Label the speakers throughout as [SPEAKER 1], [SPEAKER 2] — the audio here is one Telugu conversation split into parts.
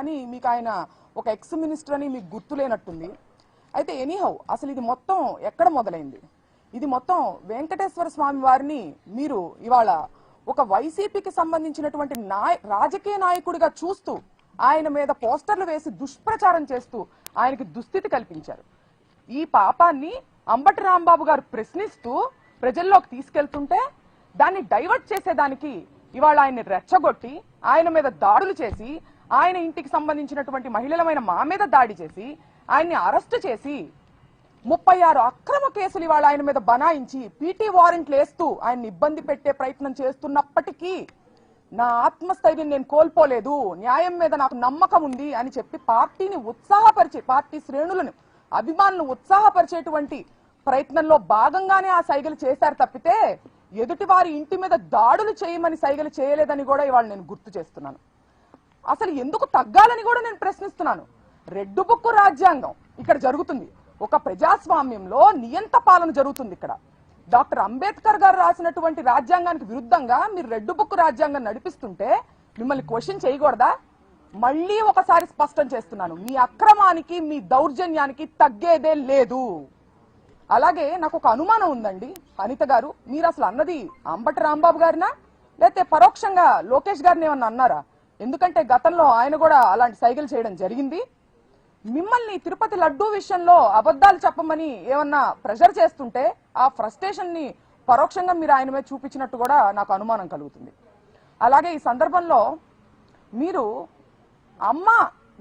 [SPEAKER 1] అని మీకు ఆయన ఒక ఎక్స్ మినిస్టర్ అని మీకు గుర్తులేనట్టుంది. అయితే ఎనీహౌ అసలు ఇది మొత్తం ఎక్కడ మొదలైంది? ఇది మొత్తం వెంకటేశ్వర స్వామి వారిని మీరు ఇవాళ ఒక వైసీపీకి సంబంధించినటువంటి రాజకీయ నాయకుడిగా చూస్తూ ఆయన మీద పోస్టర్లు వేసి దుష్ప్రచారం చేస్తూ ఆయనకి దుస్థితి కల్పించారు. ఈ పాపాన్ని అంబటి రాంబాబు గారు ప్రశ్నిస్తూ ప్రజల్లోకి తీసుకెళ్తుంటే దాన్ని డైవర్ట్ చేసేదానికి ఇవాళ ఆయన్ని రెచ్చగొట్టి ఆయన మీద దాడులు చేసి ఆయన ఇంటికి సంబంధించినటువంటి మహిళలమైన మా మీద దాడి చేసి ఆయన్ని అరెస్ట్ చేసి 36 అక్రమ కేసులు ఇవాళ ఆయన మీద బనాయించి పీటీ వారెంట్లు వేస్తూ ఆయన్ని ఇబ్బంది పెట్టే ప్రయత్నం చేస్తున్నప్పటికీ నా ఆత్మస్థైర్యం నేను కోల్పోలేదు, న్యాయం మీద నాకు నమ్మకం ఉంది అని చెప్పి పార్టీని ఉత్సాహపరిచే, పార్టీ శ్రేణులను అభిమానులను ఉత్సాహపరిచేటువంటి ప్రయత్నంలో భాగంగానే ఆ సైగలు చేశారు తప్పితే ఎదుటి వారి ఇంటి మీద దాడులు చేయమని సైగలు చేయలేదని కూడా ఇవాళ నేను గుర్తు చేస్తున్నాను. అసలు ఎందుకు తగ్గాలని కూడా నేను ప్రశ్నిస్తున్నాను. రెడ్ బుక్ రాజ్యాంగం ఇక్కడ జరుగుతుంది. ఒక ప్రజాస్వామ్యంలో నియంత పాలన జరుగుతుంది. ఇక్కడ డాక్టర్ అంబేద్కర్ గారు రాసినటువంటి రాజ్యాంగానికి విరుద్ధంగా మీరు రెడ్ బుక్ రాజ్యాంగం నడిపిస్తుంటే మిమ్మల్ని క్వశ్చన్ చేయకూడదా? మళ్ళీ ఒకసారి స్పష్టం చేస్తున్నాను, మీ అక్రమానికి మీ దౌర్జన్యానికి తగ్గేదే లేదు. అలాగే నాకు ఒక అనుమానం ఉందండి అనిత గారు, మీరు అసలు అన్నది అంబటి రాంబాబు గారినా లేకపోతే పరోక్షంగా లోకేష్ గారిని ఏమన్నా అన్నారా? ఎందుకంటే గతంలో ఆయన కూడా అలాంటి సైకిల్ చేయడం జరిగింది. మిమ్మల్ని తిరుపతి లడ్డూ విషయంలో అబద్ధాలు చెప్పమని ఏమన్నా ప్రెషర్ చేస్తుంటే ఆ ఫ్రస్ట్రేషన్ ని పరోక్షంగా మీరు ఆయన మీద చూపించినట్టు కూడా నాకు అనుమానం కలుగుతుంది. అలాగే ఈ సందర్భంలో మీరు అమ్మ,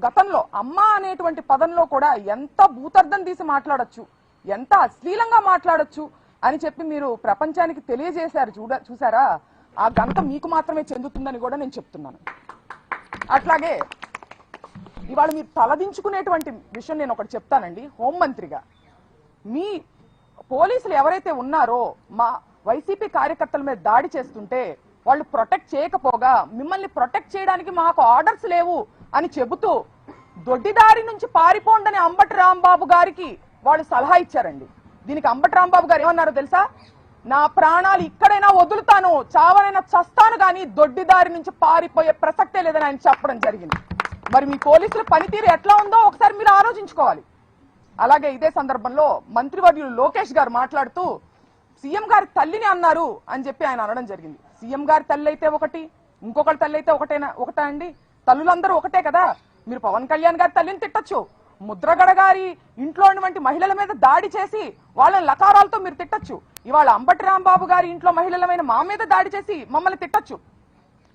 [SPEAKER 1] గతంలో అమ్మ అనేటువంటి పదంలో కూడా ఎంత భూతర్థం తీసి మాట్లాడొచ్చు, ఎంత అశ్లీలంగా మాట్లాడొచ్చు అని చెప్పి మీరు ప్రపంచానికి తెలియజేశారు. చూసారా? ఆ ఘనత మీకు మాత్రమే చెందుతుందని కూడా నేను చెప్తున్నాను. అట్లాగే ఇవాళ మీరు తలదించుకునేటువంటి విషయం నేను ఒకటి చెప్తానండి. హోంమంత్రిగా మీ పోలీసులు ఎవరైతే ఉన్నారో మా వైసీపీ కార్యకర్తల మీద దాడి చేస్తుంటే వాళ్ళు ప్రొటెక్ట్ చేయకపోగా మిమ్మల్ని ప్రొటెక్ట్ చేయడానికి మాకు ఆర్డర్స్ లేవు అని చెబుతూ దొడ్డిదారి నుంచి పారిపోండని అంబటి రాంబాబు గారికి వాళ్ళు సలహా ఇచ్చారండి. దీనికి అంబటి రాంబాబు గారు ఏమన్నారో తెలుసా? నా ప్రాణాలు ఇక్కడైనా వదులుతాను, చావనైనా చస్తాను, కానీ దొడ్డిదారి నుంచి పారిపోయే ప్రసక్తే లేదని ఆయన చెప్పడం జరిగింది. మరి మీ పోలీసుల పనితీరు ఎట్లా ఉందో ఒకసారి మీరు ఆలోచించుకోవాలి. అలాగే ఇదే సందర్భంలో మంత్రివర్యులు లోకేష్ గారు మాట్లాడుతూ సీఎం గారి తల్లిని అన్నారు అని చెప్పి ఆయన అనడం జరిగింది. సీఎం గారి తల్లి అయితే ఒకటి, ఇంకొకటి తల్లి అయితే ఒకటా అండి? తల్లులందరూ ఒకటే కదా. మీరు పవన్ కళ్యాణ్ గారి తల్లిని తిట్టచ్చు, ముద్రగడ గారి ఇంట్లో ఉన్నటువంటి మహిళల మీద దాడి చేసి వాళ్ళని లకారాలతో మీరు తిట్టచ్చు. ఇవాళ అంబటి రాంబాబు గారి ఇంట్లో మహిళలమైన మా మీద దాడి చేసి మమ్మల్ని తిట్టచ్చు.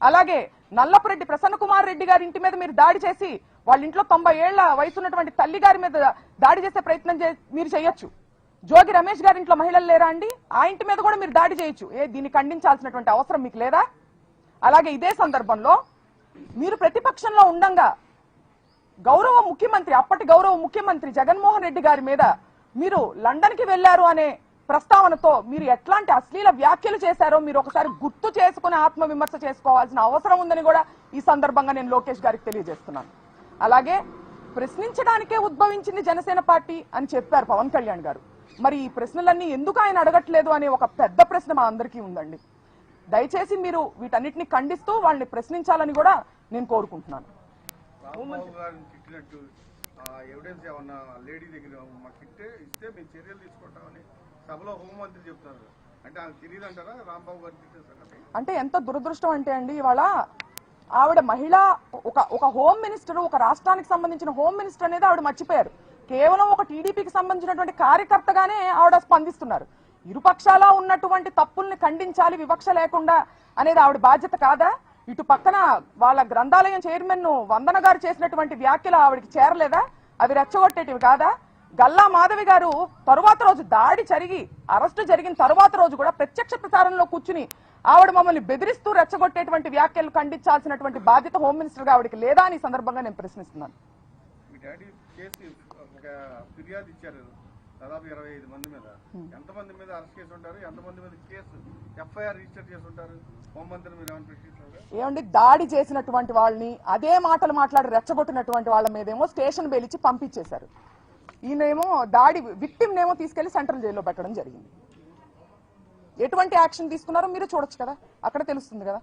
[SPEAKER 1] అలాగే నల్లపురెడ్డి ప్రసన్న కుమార్ రెడ్డి గారి ఇంటి మీద మీరు దాడి చేసి వాళ్ళ ఇంట్లో 90 ఏళ్ల వయసు ఉన్నటువంటి తల్లి గారి మీద దాడి చేసే ప్రయత్నం మీరు చేయొచ్చు. జోగి రమేష్ గారి ఇంట్లో మహిళలు లేరా అండి? ఆ ఇంటి మీద కూడా మీరు దాడి చేయొచ్చు. దీన్ని ఖండించాల్సినటువంటి అవసరం మీకు లేదా? అలాగే ఇదే సందర్భంలో మీరు ప్రతిపక్షంలో ఉండంగా గౌరవ ముఖ్యమంత్రి, అప్పటి గౌరవ ముఖ్యమంత్రి జగన్మోహన్ రెడ్డి గారి మీద మీరు లండన్ కి వెళ్లారు అనే ప్రస్తావనతో మీరు ఎట్లాంటి అశ్లీల వ్యాఖ్యలు చేశారో మీరు ఒకసారి గుర్తు చేసుకుని ఆత్మవిమర్శ చేసుకోవాల్సిన అవసరం ఉందని కూడా ఈ సందర్భంగా నేను లోకేష్ గారికి తెలియజేస్తున్నాను. అలాగే ప్రశ్నించడానికే ఉద్భవించింది జనసేన పార్టీ అని చెప్పారు పవన్ కళ్యాణ్ గారు. మరి ఈ ప్రశ్నలన్నీ ఎందుకు ఆయన అడగట్లేదు అనే ఒక పెద్ద ప్రశ్న మా అందరికీ ఉందండి. దయచేసి మీరు వీటన్నిటిని ఖండిస్తూ వాళ్ళని ప్రశ్నించాలని కూడా నేను కోరుకుంటున్నాను.
[SPEAKER 2] ఎవిడెన్స్ ఏమన్నా లేడీ దగ్గర మాకు ఇస్తే మేము చర్యలు తీసుకుంటామని సభలో హోంమంత్రి చెప్తున్నారు. అంటే ఆమె తెలియదు అంటారా రాంబాబు గారికి?
[SPEAKER 1] అంటే ఎంత దురదృష్టం అంటే అండి, ఇవాళ ఆవిడ మహిళ, ఒక హోమ్ మినిస్టర్, ఒక రాష్ట్రానికి సంబంధించిన హోమ్ మినిస్టర్ అనేది ఆవిడ మర్చిపోయారు. కేవలం ఒక టీడీపీకి సంబంధించినటువంటి కార్యకర్తగానే ఆవిడ స్పందిస్తున్నారు. ఇరుపక్షాల ఉన్నటువంటి తప్పుల్ని ఖండించాలి వివక్ష లేకుండా అనేది ఆవిడ బాధ్యత కాదా? ఇటు పక్కన వాళ్ళ గ్రంథాలయం చైర్మన్ వందన గారు చేసినటువంటి వ్యాఖ్యలు ఆవిడకి చేరలేదా? అవి రెచ్చగొట్టేటివి కాదా? గల్లా మాధవి గారు తరువాత రోజు దాడి జరిగి అరెస్టు జరిగిన తరువాత రోజు కూడా ప్రత్యక్ష ప్రసారంలో కూర్చుని ఆవిడ మమ్మల్ని బెదిరిస్తూ రెచ్చగొట్టేటువంటి వ్యాఖ్యలు ఖండించాల్సినటువంటి బాధ్యత హోమ్ మినిస్టర్ గా ఆవిడకి లేదా అని సందర్భంగా నేను ప్రశ్నిస్తున్నాను.
[SPEAKER 2] ఫిర్యాదు ఇచ్చారు దాదాపు 25 మంది మీద. ఎంతమంది మీద అరెస్ట్ చేసి ఉంటారు, ఎంతమంది మీద కేసు ఎఫ్ఐఆర్ రిజిస్టర్ చేసి ఉంటారు? హోంమంత్రి మీరు ఏమైనా ప్రశ్నించారు?
[SPEAKER 1] ఏమండి, దాడి చేసినటువంటి వాళ్ళని అదే మాటలు మాట్లాడి రెచ్చగొట్టినటువంటి వాళ్ళ మీదేమో స్టేషన్ బెయిల్ ఇచ్చి పంపించేశారు. ఈయనేమో దాడి విక్టిమ్ నేమో తీసుకెళ్లి సెంట్రల్ జైల్లో పెట్టడం జరిగింది. ఎటువంటి యాక్షన్ తీసుకున్నారో మీరు చూడొచ్చు కదా, అక్కడ తెలుస్తుంది కదా.